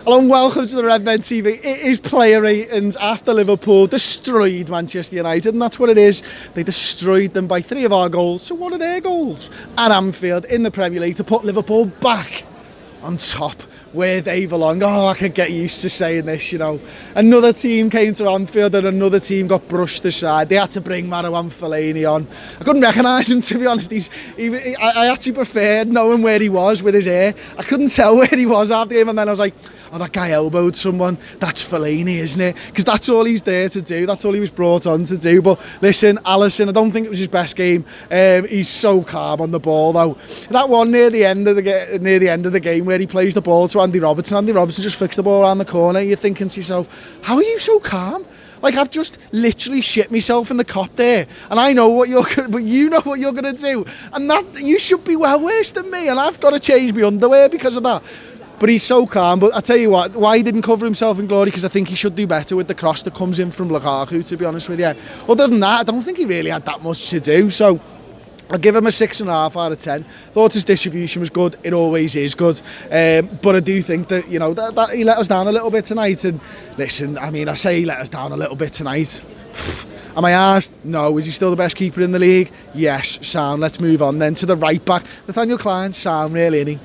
Hello and welcome to the Redmen TV. It is player ratings after Liverpool destroyed Manchester United, and that's what it is. They destroyed them by 3 of our goals to 1 of their goals at Anfield in the Premier League to put Liverpool back on top where they belong. Oh, I could get used to saying this, you know. Another team came to Anfield and another team got brushed aside. They had to bring Robbo and Shaqiri on. I couldn't recognise him, to be honest. I actually preferred knowing where he was with his hair. I couldn't tell where he was after him, and then I was like, oh, that guy elbowed someone. That's Fellaini, isn't it? Because that's all he's there to do. That's all he was brought on to do. But listen, Alisson, I don't think it was his best game. He's so calm on the ball, though. That one near the end of the game where he plays the ball to Andy Robertson. Andy Robertson just flicks the ball around the corner. You're thinking to yourself, how are you so calm? Like, I've just literally shit myself in the cop there, and I know what you're gonna, but you know what you're gonna do, and that you should be well worse than me, and I've got to change my underwear because of that. But he's so calm. But I tell you what, why he didn't cover himself in glory, because I think he should do better with the cross that comes in from Lukaku, to be honest with you. Other than that, I don't think he really had that much to do. So I'll give him a 6.5 out of 10. Thought his distribution was good. It always is good. But I do think that, you know, that he let us down a little bit tonight. And listen, I mean, I say he let us down a little bit tonight. Am I arsed? No. Is he still the best keeper in the league? Yes. Sound. Let's move on then to the right back. Nathaniel Klein, sound, really, isn't he?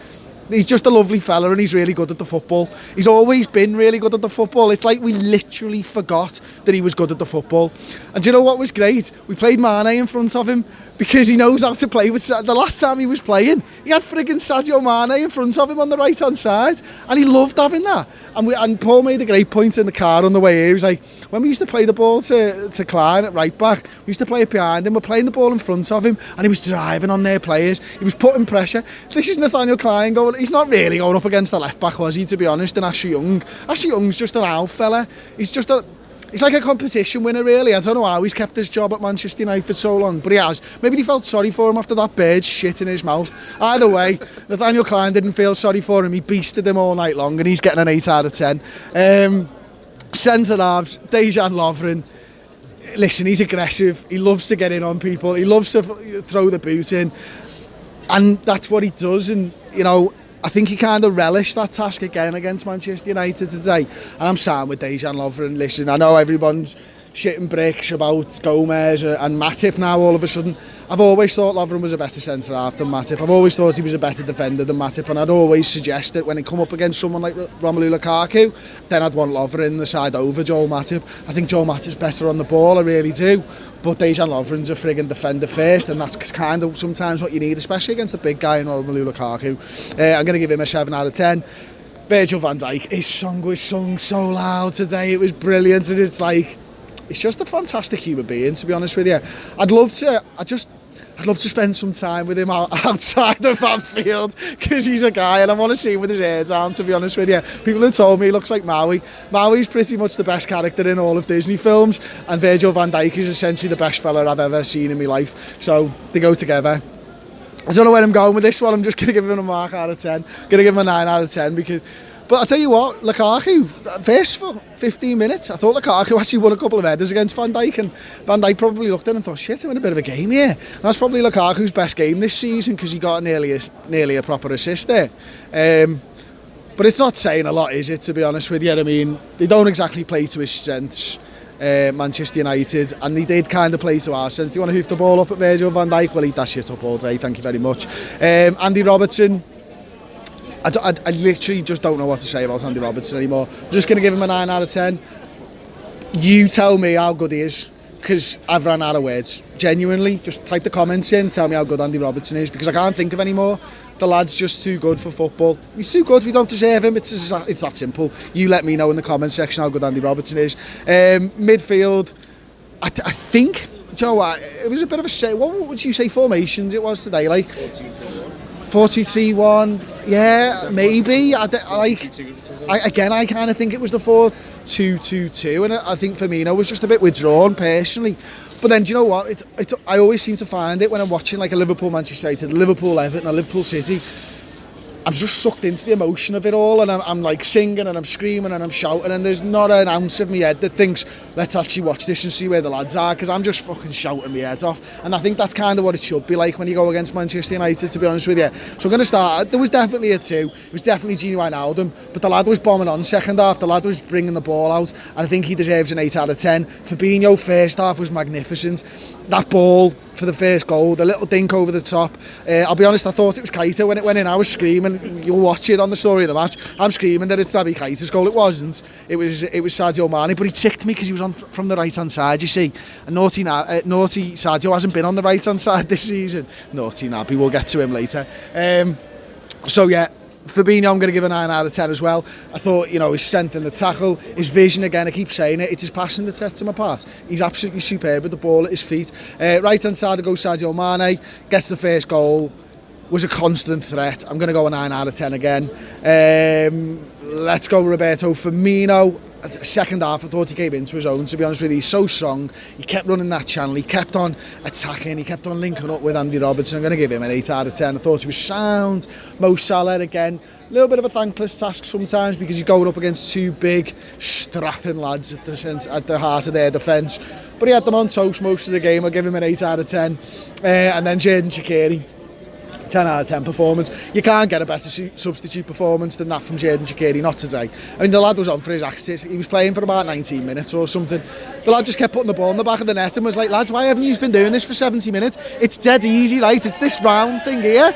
He's just a lovely fella, and he's really good at the football. He's always been really good at the football. It's like we literally forgot that he was good at the football. And do you know what was great? We played Mane in front of him because he knows how to play with... The last time he was playing, he had friggin' Sadio Mane in front of him on the right-hand side, and he loved having that. And Paul made a great point in the car on the way here. He was like, when we used to play the ball to Klein at right back, we used to play it behind him. We're playing the ball in front of him, and he was driving on their players. He was putting pressure. This is Nathaniel Klein going... He's not really going up against the left back, was he, to be honest, and Ashley Young. Ashley Young's just an old fella. He's like a competition winner, really. I don't know how he's kept his job at Manchester United for so long, but he has. Maybe they felt sorry for him after that bird shit in his mouth. Either way, Nathaniel Klein didn't feel sorry for him. He beasted him all night long, and he's getting an 8 out of 10. Centre-halves, Dejan Lovren. Listen, he's aggressive. He loves to get in on people. He loves to throw the boot in, and that's what he does. And, you know, I think he kind of relished that task again against Manchester United today. And I'm signed with Dejan Lovren. Listen, I know everyone's shitting bricks about Gomez and Matip now all of a sudden. I've always thought Lovren was a better centre-half than Matip. I've always thought he was a better defender than Matip, and I'd always suggest that when he come up against someone like Romelu Lukaku, then I'd want Lovren the side over Joel Matip. I think Joel Matip's better on the ball, I really do. But Dejan Lovren's a friggin' defender first, and that's kind of sometimes what you need, especially against a big guy in Romelu Lukaku. I'm going to give him a 7 out of 10. Virgil van Dijk, his song was sung so loud today. It was brilliant, and it's like, he's just a fantastic human being, to be honest with you. I'd love to spend some time with him outside of Anfield, because he's a guy, and I want to see him with his hair down, to be honest with you. People have told me he looks like Maui. Maui's pretty much the best character in all of Disney films, and Virgil van Dijk is essentially the best fella I've ever seen in my life. So they go together. I don't know where I'm going with this one. I'm just going to give him a mark out of 10. Going to give him a 9 out of 10 because... But I'll tell you what, Lukaku, first for 15 minutes, I thought Lukaku actually won a couple of headers against Van Dijk, and Van Dijk probably looked at it and thought, shit, I'm in a bit of a game here. And that's probably Lukaku's best game this season, because he got nearly a proper assist there. But it's not saying a lot, is it, to be honest with you? I mean, they don't exactly play to his strengths, Manchester United, and they did kind of play to our strengths. Do you want to hoof the ball up at Virgil van Dijk? We'll eat that shit up all day, thank you very much. Andy Robertson, I literally just don't know what to say about Andy Robertson anymore. I'm just going to give him a 9 out of 10. You tell me how good he is, because I've run out of words. Genuinely, just type the comments in, tell me how good Andy Robertson is, because I can't think of any more. The lad's just too good for football. He's too good, we don't deserve him. It's that simple. You let me know in the comments section how good Andy Robertson is. Midfield, I think, do you know what, it was a bit of a... What would you say formations it was today? Like 4-2-3-1, yeah, maybe. I kind of think it was the 4-2-2-2, and I think Fabinho was just a bit withdrawn personally. But then, do you know what? I always seem to find it when I'm watching like a Liverpool Manchester United, Liverpool Everton, or Liverpool City. I'm just sucked into the emotion of it all, and I'm like singing and I'm screaming and I'm shouting, and there's not an ounce of me head that thinks, let's actually watch this and see where the lads are, because I'm just fucking shouting my head off. And I think that's kind of what it should be like when you go against Manchester United, to be honest with you. So I'm going to start. There was definitely a 2. It was definitely Gini Wijnaldum, but the lad was bombing on second half. The lad was bringing the ball out, and I think he deserves an 8 out of 10. Fabinho first half was magnificent. That ball for the first goal, the little dink over the top. I'll be honest, I thought it was Keita when it went in. I was screaming. You'll watch it on the story of the match. I'm screaming that it's Naby Keita's goal. It wasn't. It was Sadio Mane, but he ticked me because he was on from the right hand side. You see, and naughty Sadio hasn't been on the right hand side this season. Naughty Naby. We'll get to him later. So yeah. Fabinho, I'm going to give a 9 out of 10 as well. I thought, you know, his strength in the tackle, his vision, again, I keep saying it, it's his passing that sets him apart. He's absolutely superb with the ball at his feet. Right hand side, goes Sadio Mane, gets the first goal, was a constant threat. I'm going to go a 9 out of 10 again. Let's go Roberto Firmino. Second half, I thought he came into his own, to be honest with you. He's so strong. He kept running that channel. He kept on attacking. He kept on linking up with Andy Robertson. I'm going to give him an 8 out of 10. I thought he was sound. Mo Salah, again, a little bit of a thankless task sometimes because he's going up against 2 big, strapping lads at the heart of their defence. But he had them on toast most of the game. I'll give him an 8 out of 10. And then Xherdan Shaqiri. 10 out of 10 performance. You can't get a better substitute performance than that from Xherdan Shaqiri, not today. I mean, the lad was on for his axis. He was playing for about 19 minutes or something. The lad just kept putting the ball in the back of the net and was like, lads, why haven't you been doing this for 70 minutes? It's dead easy, right? It's this round thing here.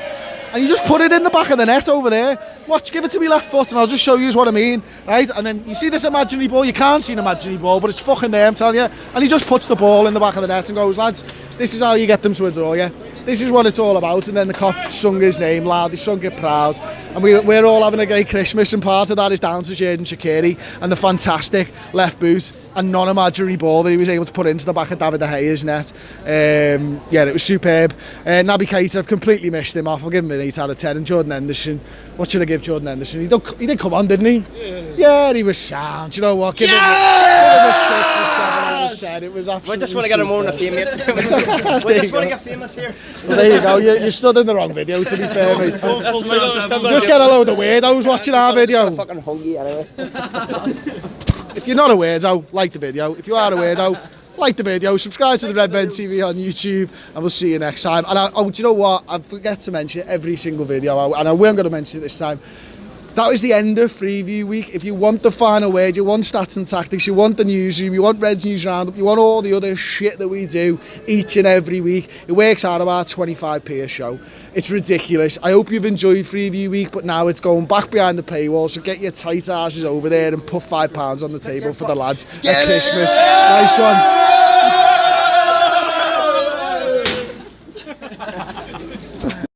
And you just put it in the back of the net over there. Watch, give it to me left foot and I'll just show you what I mean, right? And then you see this imaginary ball. You can't see an imaginary ball, but it's fucking there, I'm telling you. And he just puts the ball in the back of the net and goes, lads, this is how you get them to a draw, yeah? This is what it's all about. And then the cop sung his name loud, he sung it proud. And we're all having a great Christmas, and part of that is down to Xherdan Shaqiri and the fantastic left boot and non-imaginary ball that he was able to put into the back of David De Gea's net. Yeah, it was superb. Naby Keita, I've completely missed him off. I'll give him an 8 out of 10. And Jordan Henderson, what should I give Jordan Henderson? He did come on, didn't he? Yeah, he was sound. You know what? Give him a 6 or 7 out of 10. It was absolutely. We just want to get him more in the fame, mate. We just want to get famous here. Well, there you go. You stood in the wrong video, to be fair, mate. Just get a load of weirdos watching our video. I'm fucking hungry anyway. If you're not a weirdo, like the video. If you are a weirdo, like the video, subscribe to the Redmen TV on YouTube, and we'll see you next time. And do you know what? I forget to mention it every single video, and I weren't going to mention it this time. That was the end of Freeview Week. If you want the final word, you want stats and tactics, you want the newsroom, you want Reds News Roundup, you want all the other shit that we do each and every week, it works out about 25p a show. It's ridiculous. I hope you've enjoyed Freeview Week, but now it's going back behind the paywall, so get your tight asses over there and put £5 on the table for the lads at Christmas. Nice one.